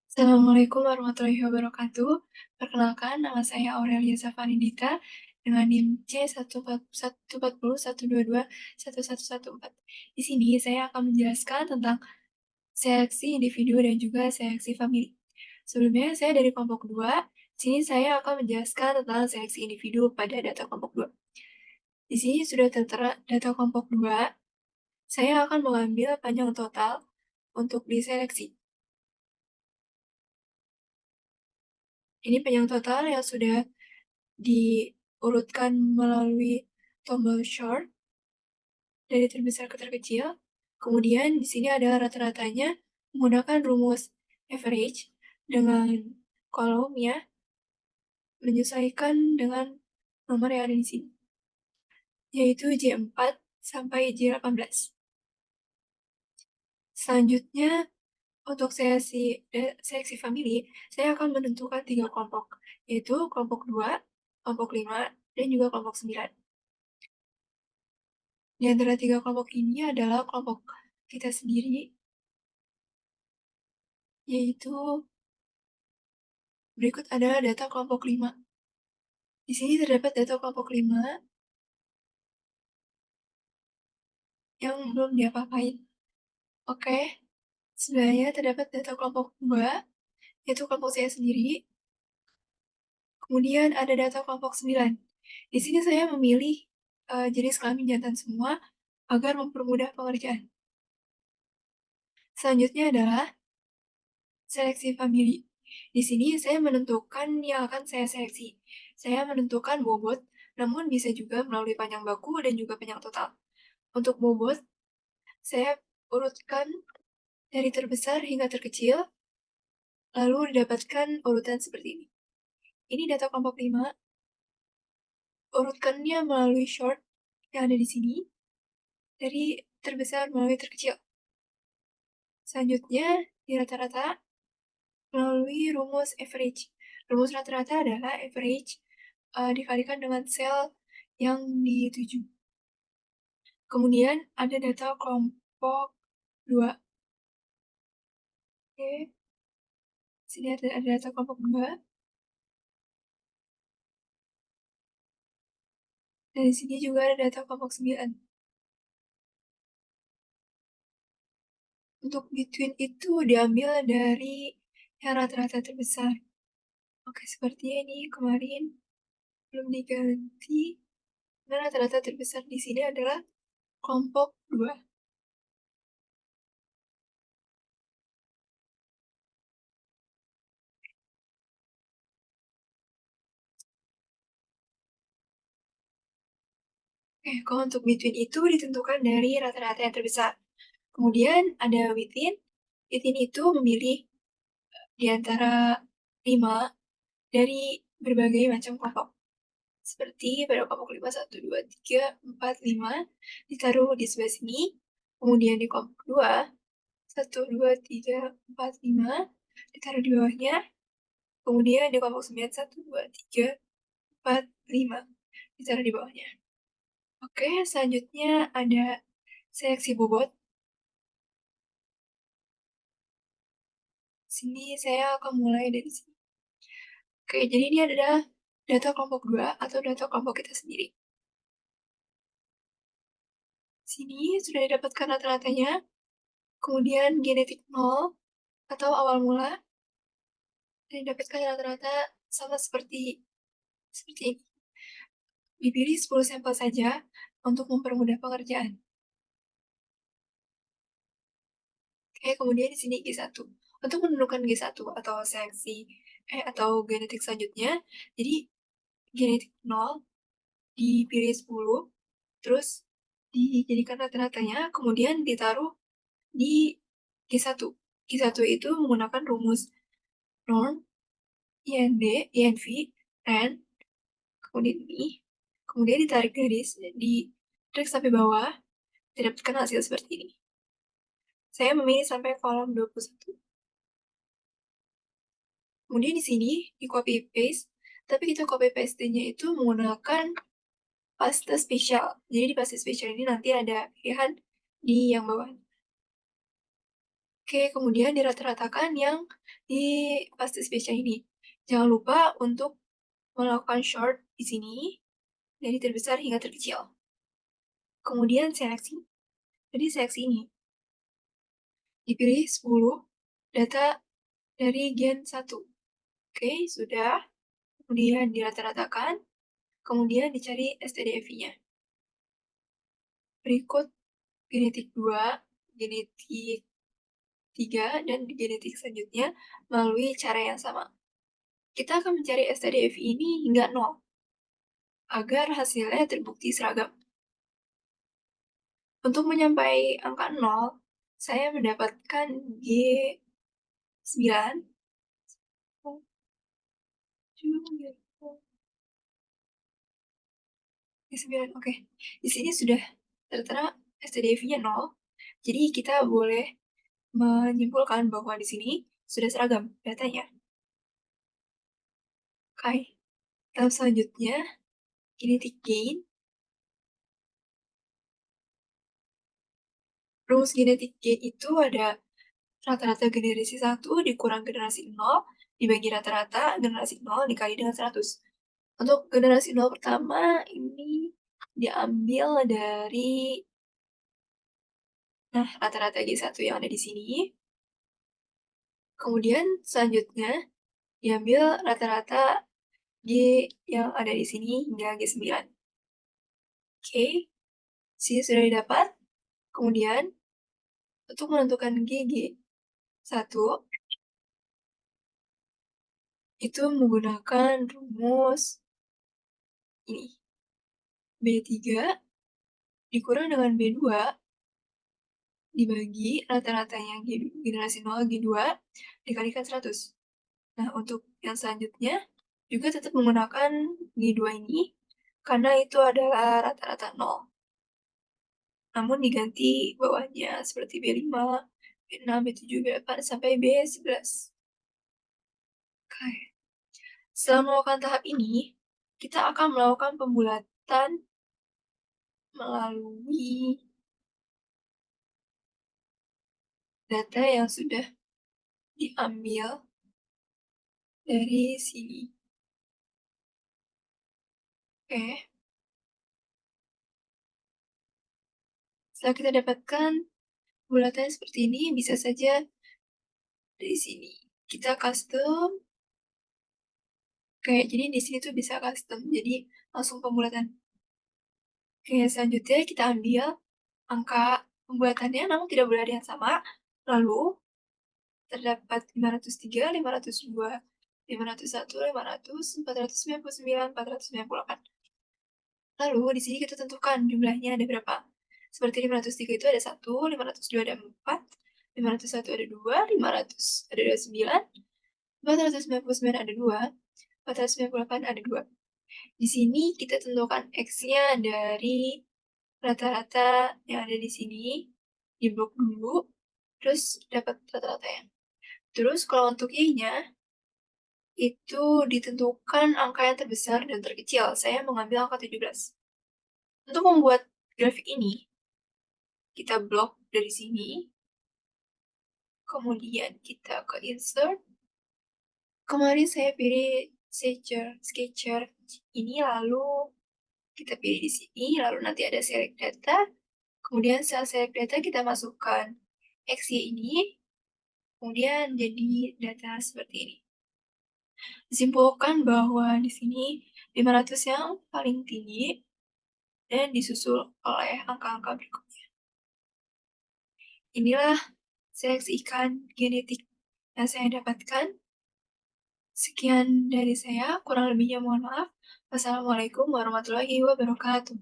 Assalamualaikum warahmatullahi wabarakatuh. Perkenalkan, nama saya Aurelia Safaridita dengan NIM C1401421221114. Di sini saya akan menjelaskan tentang seleksi individu dan juga seleksi famili. Sebelumnya, saya dari kelompok 2. Di sini saya akan menjelaskan tentang seleksi individu pada data kelompok 2. Di sini sudah tertera data kelompok 2. Saya akan mengambil panjang total untuk diseleksi. Ini panjang total yang sudah diurutkan melalui tombol sort dari terbesar ke terkecil. Kemudian di sini ada rata-ratanya menggunakan rumus average dengan kolomnya menyesuaikan dengan nomor yang ada di sini, yaitu J4 sampai J18. Selanjutnya, untuk seleksi famili, saya akan menentukan 3 kelompok, yaitu kelompok 2, kelompok 5, dan juga kelompok 9. Di antara 3 kelompok ini adalah kelompok kita sendiri, yaitu berikut adalah data kelompok 5. Di sini terdapat data kelompok 5 yang belum diapa-apain. Oke, sebelahnya terdapat data kelompok 2, yaitu kelompok saya sendiri. Kemudian ada data kelompok 9. Di sini saya memilih jenis kelamin jantan semua agar mempermudah pengerjaan. Selanjutnya adalah seleksi famili. Di sini saya menentukan yang akan saya seleksi. Saya menentukan bobot, namun bisa juga melalui panjang baku dan juga panjang total. Untuk bobot, saya urutkan dari terbesar hingga terkecil, lalu didapatkan urutan seperti ini. Ini data kelompok 5. Urutkannya melalui short yang ada di sini, dari terbesar melalui terkecil. Selanjutnya, di rata-rata melalui rumus average. Rumus rata-rata adalah average dikalikan dengan sel yang dituju. Kemudian ada data kelompok 2. Oke, sini ada data kelompok 2. Dan di sini juga ada data kelompok 9. Untuk between itu diambil dari yang rata-rata terbesar. Oke, seperti ini kemarin belum diganti. Dan rata-rata terbesar di sini adalah kelompok 2. Oke, kalau untuk between itu ditentukan dari rata-rata yang terbesar. Kemudian ada within. Within itu memilih di antara 5 dari berbagai macam kelompok. Seperti pada kelompok 5, 1, 2, 3, 4, 5 ditaruh di sebelah sini. Kemudian di kelompok 2, 1, 2, 3, 4, 5 ditaruh di bawahnya. Kemudian di kelompok 9, 1, 2, 3, 4, 5 ditaruh di bawahnya. Oke, selanjutnya ada seleksi bobot. Sini saya akan mulai dari sini. Oke, jadi ini adalah data kelompok 2 atau data kelompok kita sendiri. Sini sudah didapatkan rata-ratanya. Kemudian genetik 0 atau awal mula dan didapatkan rata-rata sama seperti ini. Dipilih 10 sampel saja untuk mempermudah pengerjaan. Oke, kemudian di sini G1. Untuk menentukan G1 atau seleksi atau genetik selanjutnya, jadi genetik 0 dipilih 10, terus dijadikan rata-ratanya, kemudian ditaruh di G1. G1 itu menggunakan rumus norm, IND, INV, RAND, kemudian ini, kemudian ditarik garis, ditarik sampai bawah, didapatkan hasil seperti ini. Saya memilih sampai kolom 21. Kemudian di sini, di copy paste, tapi kita copy paste-nya itu menggunakan paste spesial. Jadi di paste spesial ini nanti ada pilihan di yang bawah. Oke, kemudian dirata-ratakan yang di pasti spesial ini. Jangan lupa untuk melakukan short di sini, dari terbesar hingga terkecil. Kemudian seleksi. Jadi seleksi ini, dipilih 10 data dari gen 1. Oke, sudah. Kemudian dirata-ratakan, kemudian dicari stdfi-nya. Berikut genetik 2, genetik 3, dan genetik selanjutnya melalui cara yang sama. Kita akan mencari stdfi ini hingga 0, agar hasilnya terbukti seragam. Untuk menyampai angka 0, saya mendapatkan G9. G9, oke. Di sini sudah tertera stdfi-nya 0, jadi kita boleh menyimpulkan bahwa di sini sudah seragam datanya. Oke, tahap selanjutnya, genetic gain. Rumus genetic gain itu ada rata-rata generasi 1 dikurang generasi 0 dibagi rata-rata generasi 0 dikali dengan 100. Untuk generasi 0 pertama ini diambil dari rata-rata G1 yang ada di sini. Kemudian selanjutnya diambil rata-rata G yang ada di sini hingga G9. Oke, sini sudah didapat. Kemudian untuk menentukan GG1 itu menggunakan rumus ini. B3 dikurang dengan B2 dibagi rata-ratanya generasi 0 G2 dikalikan 100. Nah, untuk yang selanjutnya juga tetap menggunakan G2 ini karena itu adalah rata-rata 0. Namun diganti bawahnya seperti B5, B6, B7, B8, sampai B11. Oke. Setelah melakukan tahap ini, kita akan melakukan pembulatan melalui data yang sudah diambil dari sini. Oke. Setelah kita dapatkan bulatan seperti ini, bisa saja dari sini kita custom. Kayak jadi di sini tuh bisa custom, jadi langsung pembulatan. Oke, selanjutnya kita ambil angka pembulatannya, namun tidak boleh ada yang sama. Lalu terdapat 503, 502, 501, 500, 499, 498. Lalu di sini kita tentukan jumlahnya ada berapa. Seperti 503 itu ada 1, 502 ada 4, 501 ada 2, 500 ada 29, 499 ada 2, 498 ada 2. Di sini kita tentukan X-nya dari rata-rata yang ada di sini, di blok dulu, terus dapat rata-ratanya. Terus kalau untuk Y-nya, itu ditentukan angka yang terbesar dan terkecil. Saya mengambil angka 17. Untuk membuat grafik ini, kita blok dari sini, kemudian kita ke insert. Kemarin saya pilih sketcher ini, lalu kita pilih di sini, lalu nanti ada select data, kemudian setelah select data kita masukkan XY ini, kemudian jadi data seperti ini. Disimpulkan bahwa di sini 500 yang paling tinggi dan disusul oleh angka-angka berikutnya. Inilah seleksi ikan genetik yang saya dapatkan. Sekian dari saya, kurang lebihnya mohon maaf. Wassalamualaikum warahmatullahi wabarakatuh.